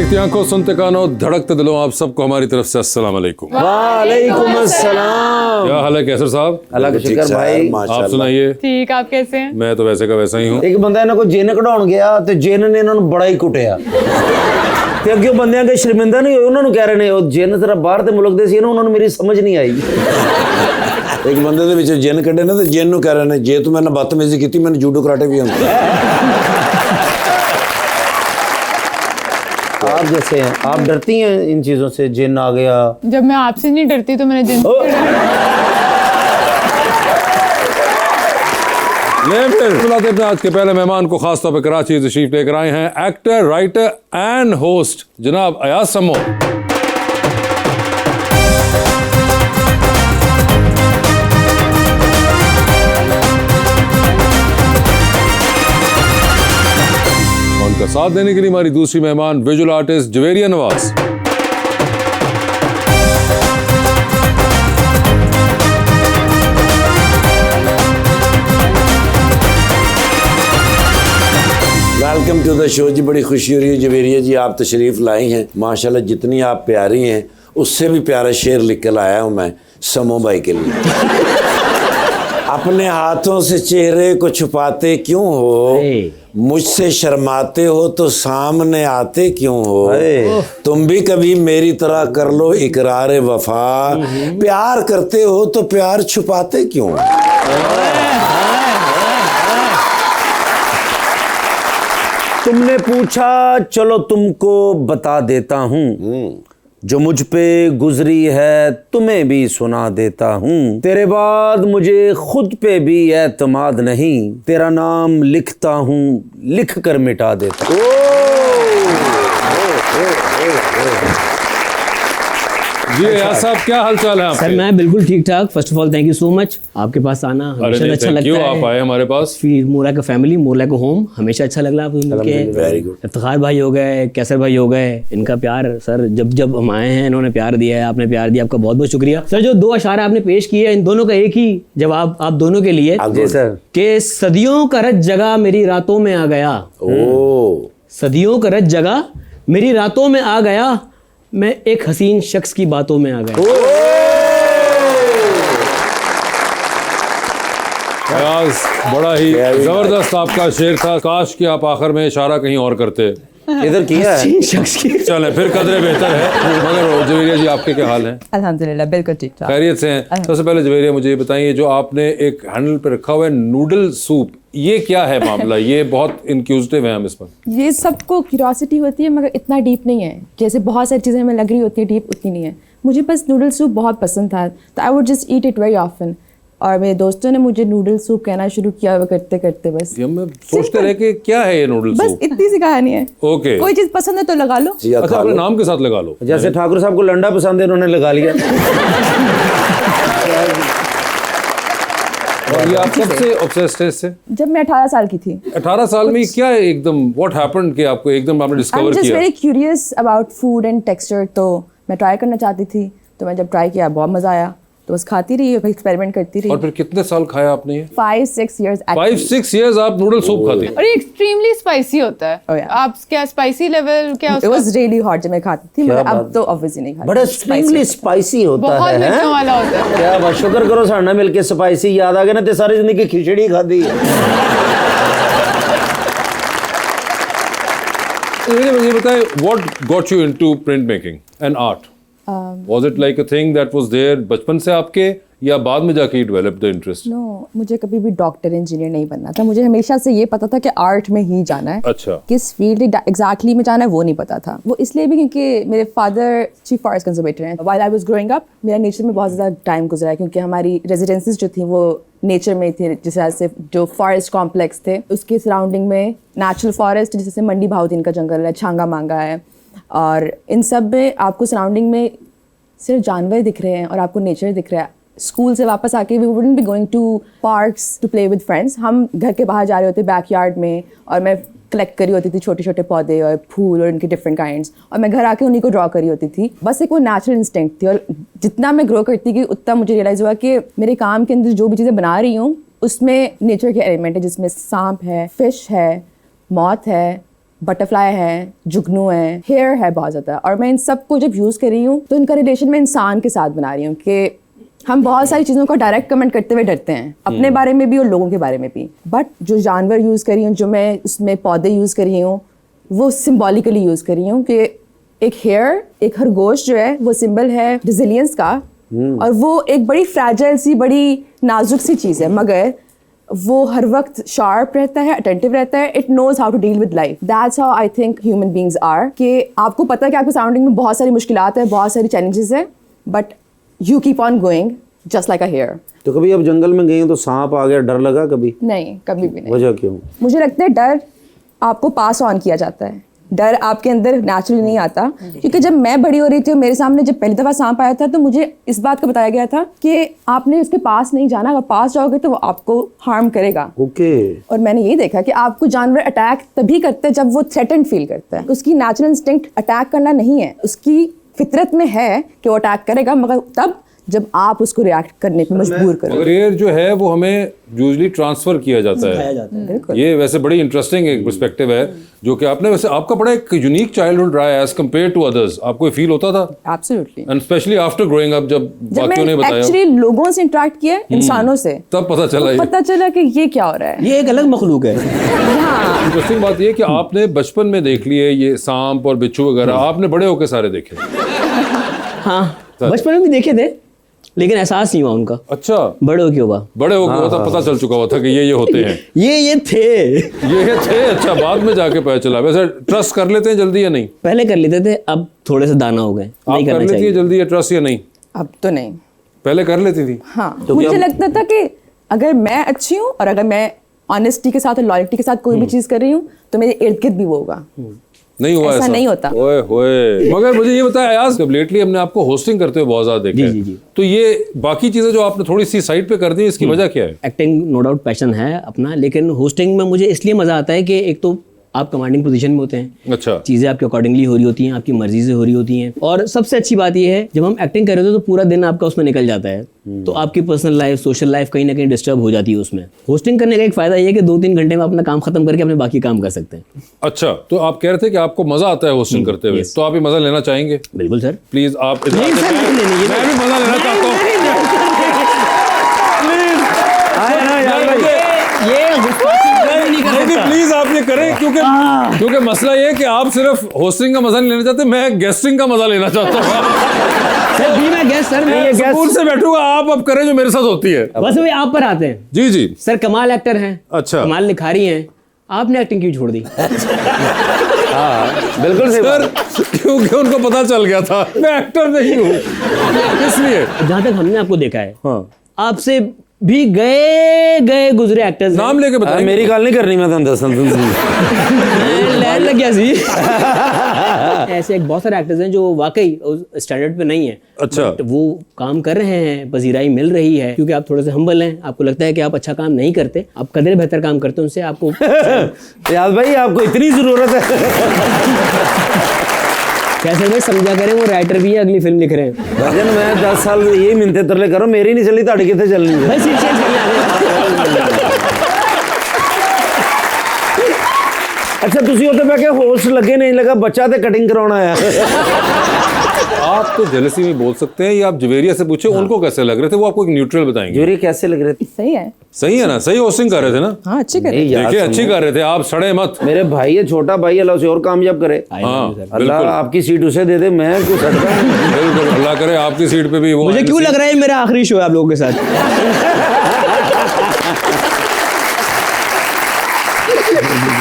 देखती आंखों, सुनते कानों, धड़कते दिलों, आप सबको हमारी तरफ से अस्सलाम वालेकुम। वालेकुम अस्सलाम। क्या हाल है कैसर साहब? अल्लाह का शुक्र भाई। आप सुनाइए। ठीक, आप कैसे हैं? मैं तो वैसे का वैसा ही हूँ। एक बंदा इन्हों को जिन कढ़ाउण गया तो जिन ने इन्होंने बड़ा ही कुटिया ਤੇ ਅੱਗੇ ਬੰਦਿਆਂ ਕੇ ਸ਼ਰਮਿੰਦਾ ਨਹੀਂ ਹੋਏ, ਉਹਨਾਂ ਨੂੰ ਕਹਿ ਰਹੇ ਨੇ ਉਹ ਜਿੰਨ ਜ਼ਰਾ ਬਾਹਰ ਦੇ ਮੁਲਕ ਦੇ ਸੀ ਨਾ, ਉਹਨਾਂ ਨੂੰ ਮੇਰੀ ਸਮਝ ਨਹੀਂ ਆਈ। ਇੱਕ ਬੰਦੇ ਦੇ ਵਿੱਚ ਜਿੰਨ ਕੱਢੇ ਨਾ ਤੇ ਜਿੰਨ ਨੂੰ ਕਹਿ ਰਹੇ ਨੇ ਜੇ ਤੂੰ ਮੇਰੇ ਨਾਲ ਬਦਤਮੀਜ਼ੀ ਕੀਤੀ ਮੈਨੂੰ ਜੂਡੋ ਕਰਾਟੇ ਵੀ ਆਉਂਦਾ। आप जैसे हैं, आप डरती हैं इन चीजों से? जिन आ गया? जब मैं आपसे नहीं डरती तो मैंने जिन बुलाते अपने आज के पहले मेहमान को खास तौर पर कराची तशरीफ लेकर आए हैं एक्टर, राइटर एंड होस्ट जनाब अयाज समो। उनका साथ देने के लिए हमारी दूसरी मेहमान visual artist Javeria Nawaz. Welcome to the show ji. बड़ी खुशी हो रही है जवेरिया जी आप तशरीफ़ लाई हैं। माशाल्लाह जितनी आप प्यारी हैं उससे भी प्यारा शेर लिख कर लाया हूँ मैं समो भाई के लिए। अपने हाथों से चेहरे को छुपाते क्यों हो, मुझसे शर्माते हो तो सामने आते क्यों हो, तुम भी कभी मेरी तरह कर लो इकरार वफा, प्यार करते हो तो प्यार छुपाते क्यों। तुमने पूछा चलो तुमको बता देता हूँ, जो मुझ पे गुजरी है तुम्हें भी सुना देता हूँ। तेरे बाद मुझे खुद पे भी एतमाद नहीं, तेरा नाम लिखता हूँ लिख कर मिटा देता हूँ। जी अयाज साहब क्या हाल चाल है आपके? सर मैं बिल्कुल ठीक ठाक। First of all thank you so much, आपके पास आना हमेशा अच्छा लगता है। आप आए हमारे पास। फिर more like a family, more like a home, हमेशा अच्छा लग रहा है आपको मिलके। Very good. इफ्तिखार भाई हो गए, कैसर भाई हो गए, इनका प्यार सर जब जब हम आए हैं इन्होंने प्यार दिया है, आपने प्यार दिया, आपका बहुत बहुत शुक्रिया सर। जो दो अशारा आपने पेश किए हैं इन दोनों का एक ही जवाब आप दोनों के लिए जी सर। कि सदियों का रच जगह मेरी रातों में आ गया। सदियों का रच जगह मेरी रातों में आ गया, मैं एक हसीन शख्स की बातों में आ गया। अयाज बड़ा ही जबरदस्त आपका शेर था, काश कि आप आखिर में इशारा कहीं और करते। इधर किया है हसीन शख्स की। चलें फिर कदरे बेहतर है। मगर जवेरिया जी आपके क्या हाल हैं? अल्हम्दुलिल्लाह बिल्कुल ठीक ठाक। खैरियत से हैं? सबसे पहले जवेरिया मुझे ये बताइए, जो आपने एक हैंडल पे रखा हुआ है नूडल सूप, ये क्या है मामला? ये बहुत इंक्यूजिटिव है हम इस पर। ये सबको क्यूरियोसिटी होती है मगर इतना डीप नहीं है। जैसे बहुत सारी चीज़ें हमें लग रही होती है डीप, उतनी नहीं है। मुझे बस नूडल सूप बहुत पसंद था तो I would just eat it very often, और मेरे दोस्तों ने मुझे नूडल सूप कहना शुरू किया करते करते बस हम सोचते रहे कि क्या है ये नूडल बस सूप। इतनी सी कहानी है। ओके, कोई चीज़ पसंद है तो लगा लो। अच्छा अपने नाम के साथ लगा लो। जैसे ठाकुर साहब को लंडा पसंद है उन्होंने लगा लिया। और ये आप कब से ऑब्सेस्ड है इससे? जब मैं 18 साल की थी। 18 साल में क्या है एकदम व्हाट हैपेंड कि आपको एकदम आपने आई एम डिस्कवर जस्ट किया? Very curious about food and texture, तो मैं ट्राई करना चाहती थी। तो मैं जब ट्राई किया बहुत मज़ा आया, तो बस खाती रही, एक्सपेरिमेंट करती रही। और फिर कितने साल खाया आपने ये? 5-6 years 5-6 years आप नूडल सूप खाते हैं? और ये एक्सट्रीमली स्पाइसी होता है। Oh, yeah. आप क्या स्पाइसी लेवल क्या It was really hot जब मैं खाती थी, मगर अब तो ऑब्वियसली नहीं खाती। बड़ा एक्सट्रीमली स्पाइसी होता बहुत है। मिर्चों वाला होता है। क्या बात, शुक्र करो साढ़े मिलके स्पाइसी याद आ गया ना, ते सारी जिंदगी खिचड़ी खादी है। मुझे बताएं, what got you into printmaking and art? Was it like a thing that was there बचपन से आपके, या बाद में जाके डेवलप द इंटरेस्ट? नो, मुझे कभी भी डॉक्टर इंजीनियर नहीं बनना था। मुझे हमेशा से ये पता था कि आर्ट में ही जाना है। अच्छा। किस फील्ड एग्जैक्टली में जाना है वो नहीं पता था। वो इसलिए भी क्योंकि मेरे फादर चीफ फॉरेस्ट कंजर्वेटर हैं। While I was growing up मेरा नेचर में बहुत ज़्यादा टाइम गुजरा है, क्योंकि हमारी रेजिडेंसीज जो थी वो नेचर में थे। जैसे जो फॉरेस्ट कॉम्प्लेक्स थे उसके सराउंडिंग में नेचुरल फॉरेस्ट, जैसे मंडी भाउदीन का जंगल है, छांगा मांगा है, और इन सब में आपको सराउंडिंग में सिर्फ जानवर दिख रहे हैं और आपको नेचर दिख रहा है। स्कूल से वापस आके we wouldn't be going to parks to play with friends. हम घर के बाहर जा रहे होते बैकयार्ड में, और मैं कलेक्ट करी होती थी छोटे छोटे पौधे और फूल और उनके डिफरेंट काइंड्स, और मैं घर आके उन्हीं को ड्रॉ करी होती थी। बस एक वो नेचुरल इंस्टिंक्ट थी। और जितना मैं ग्रो करती गई उतना मुझे रियलाइज़ हुआ कि मेरे काम के अंदर जो भी चीज़ें बना रही हूँ उसमें नेचर के एलिमेंट है, जिसमें सांप है, फिश है, मौत है, बटरफ्लाई है, जुगनू है, हेयर है बहुत ज़्यादा। और मैं इन सबको जब यूज़ कर रही हूँ तो इनका रिलेशन मैं इंसान के साथ बना रही हूँ कि हम बहुत सारी चीज़ों का डायरेक्ट कमेंट करते हुए डरते हैं, अपने बारे में भी और लोगों के बारे में भी। बट जो जानवर यूज़ कर रही हूँ, जो मैं उसमें पौधे यूज़ कर रही हूँ, वो सिम्बॉलिकली यूज़ कर रही हूँ कि एक हेयर, एक खरगोश जो है वो सिंबल है रिजिलियंस का, और वो एक बड़ी फ्रैजाइल सी, बड़ी नाजुक सी चीज़ है, मगर वो हर वक्त शार्प रहता है, अटेंटिव रहता है। It knows how to deal with life. That's how I think human beings are, कि आपको पता है कि आपके सराउंडिंग में बहुत सारी मुश्किलात है, बहुत सारी चैलेंजेस है, but you keep on going just like a hare. तो कभी आप जंगल में गए तो सांप आ गया, डर लगा कभी? नहीं, कभी भी नहीं। वजह क्यों? मुझे लगता है डर आपको पास ऑन किया जाता है, डर आपके अंदर नेचुरली नहीं आता। क्योंकि जब मैं बड़ी हो रही थी, मेरे सामने जब पहली दफ़ा सांप आया था, तो मुझे इस बात का बताया गया था कि आपने उसके पास नहीं जाना, अगर पास जाओगे तो वो आपको हार्म करेगा। ओके। और मैंने यही देखा कि आपको जानवर अटैक तभी करते हैं जब वो थ्रेटन्ड फील करता है। उसकी नेचुरल इंस्टिंक्ट अटैक करना नहीं है, उसकी फितरत में है कि वो अटैक करेगा, मगर तब जब आप उसको रिएक्ट करने पे मजबूर करो। मगर ये जो है वो हमें यूजली ट्रांसफर किया जाता है। ये वैसे बड़ी इंटरेस्टिंग एक पर्सपेक्टिव है जो कि आपने, वैसे आपका बड़ा एक यूनिक चाइल्डहुड रहा है एज कंपेयर टू अदर्स। आपको ये फील होता था? Absolutely. And specially after growing up, जब बाकियों ने बताया, एक्चुअली लोगों से इंटरेक्ट किया, इंसानों से, तब पता चला। तो पता चला कि ये क्या हो रहा है। ये एक अलग मखलूक है। इंटरेस्टिंग बात ये कि आपने बचपन में देख लिए ये सांप और बिच्छू वगैरह, आपने बड़े होके सारे देखे? हाँ, बचपन में भी देखे थे, लेकिन एहसास नहीं हुआ उनका। अच्छा, बड़े हो के हुआ। बड़े हो गए तब पता चल चुका हुआ था कि ये होते हैं। ये थे। ये थे। अच्छा, बाद में जाके पता चला। वैसे ट्रस्ट कर लेते हैं जल्दी या नहीं? पहले कर लेते थे, अब थोड़े से दाना हो गए। आप कर लेती है जल्दी या ट्रस्ट या नहीं? अब तो नहीं, पहले कर लेती थी। हाँ, तो मुझे लगता था कि अगर मैं अच्छी हूँ और अगर मैं ऑनेस्टी के साथ और लॉयल्टी के साथ कोई भी चीज़ कर रही हूँ तो मेरे इर्द गिर्द भी वो होगा। नहीं हुआ ऐसा नहीं होता। ओए होए। मगर मुझे ये बताया यार, जब लेटली हमने आपको होस्टिंग करते हुए बहुत ज्यादा देखा है, जी। तो ये बाकी चीजें जो आपने थोड़ी सी साइड पे कर दी, इसकी वजह क्या है? एक्टिंग नो डाउट पैशन है अपना, लेकिन होस्टिंग में मुझे इसलिए मजा आता है कि एक तो आप कमांडिंग पोजीशन में होते हैं। अच्छा। चीज़ें आपके अकॉर्डिंगली हो रही होती हैं, आपकी मर्जी से हो रही होती हैं। और सबसे अच्छी बात यह है, जब हम एक्टिंग कर रहे होते हैं तो पूरा दिन आपका उसमें निकल जाता है, तो आपकी पर्सनल लाइफ, सोशल लाइफ कहीं ना कहीं डिस्टर्ब हो जाती है उसमें। होस्टिंग करने का एक फायदा ये है कि 2-3 घंटे में अपना काम खत्म करके अपने बाकी काम कर सकते हैं। अच्छा, तो आप कह रहे थे कि आपको मजा आता है होस्टिंग करते हुए, तो आप ये मजा लेना चाहेंगे? बिल्कुल सर। प्लीज आप नहीं सर, नहीं लेनी, मैं भी मजा लेना चाहता हूँ। प्लीज आप ये करें, क्योंकि मसला ये है कि आप सिर्फ होस्टिंग का मजा नहीं लेना चाहते, मैं गेस्टिंग का मजा लेना चाहता हूँ। सर भी मैं गेस्ट, सर मैं ये गेस्ट सुकून से बैठूंगा, आप अब करें जो मेरे साथ होती है। बस वही आप पर आते हैं। जी जी सर कमाल एक्टर हैं। अच्छा। कमाल लिखारी हैं, आपने एक्टिंग क्यों छोड़ दी? बिल्कुल सही सर, क्योंकि उनको पता चल गया था मैं एक्टर नहीं हूँ, इसलिए। जहाँ तक हमने आपको देखा है, हाँ, आपसे भी गए गुजरे एक्टर्स नाम लेके बताएं। मेरी गल नहीं करनी, मैं तुम दस लैंड लग गया सी। ऐसे एक बहुत सारे एक्टर्स हैं जो वाकई उस स्टैंडर्ड पे नहीं है। अच्छा। But वो काम कर रहे हैं, पजीराई मिल रही है, क्योंकि आप थोड़े से हम्बल हैं। आपको लगता है कि आप अच्छा काम नहीं करते, आप कदर बेहतर काम करते हैं, उनसे आपको याद भाई आपको इतनी जरूरत है। कैसे भाई समझा करें, वो राइटर भी है, अगली फिल्म लिख रहे हैं। भजन मैं 10 साल यही मिनते तरले करो, मेरी नहीं चली ताड़ी कितने चलनी है। भाई सीट चेंज करने अच्छा ਤੁਸੀਂ ਉੱਥੇ ਬੈ ਕੇ ਹੋਸਟ ਲੱਗੇ नहीं लगा, बच्चा तो कटिंग कराना है। आप तो जेलसी में बोल सकते हैं, या आप जवेरिया से पूछे उनको कैसे लग रहे थे, वो आपको एक न्यूट्रल बताएंगे। जोरी कैसे लग रहे थे? सही है। सही है ना? सही होस्टिंग कर रहे थे ना? हाँ, अच्छी कर रहे नहीं हैं। यार, देखिए अच्छी कर रहे थे, आप सड़े मत। मेरे भाई है, छोटा भाई, अल्लाह उसे और कामयाब करे। हाँ, अल्लाह आपकी सीट उसे दे दे, मैं क्यों सड़ता हूँ। बिल्कुल, अल्लाह करे आपकी सीट पे भी वो। मुझे क्यों लग रहा है मेरा आखिरी शो है आप लोगों के साथ।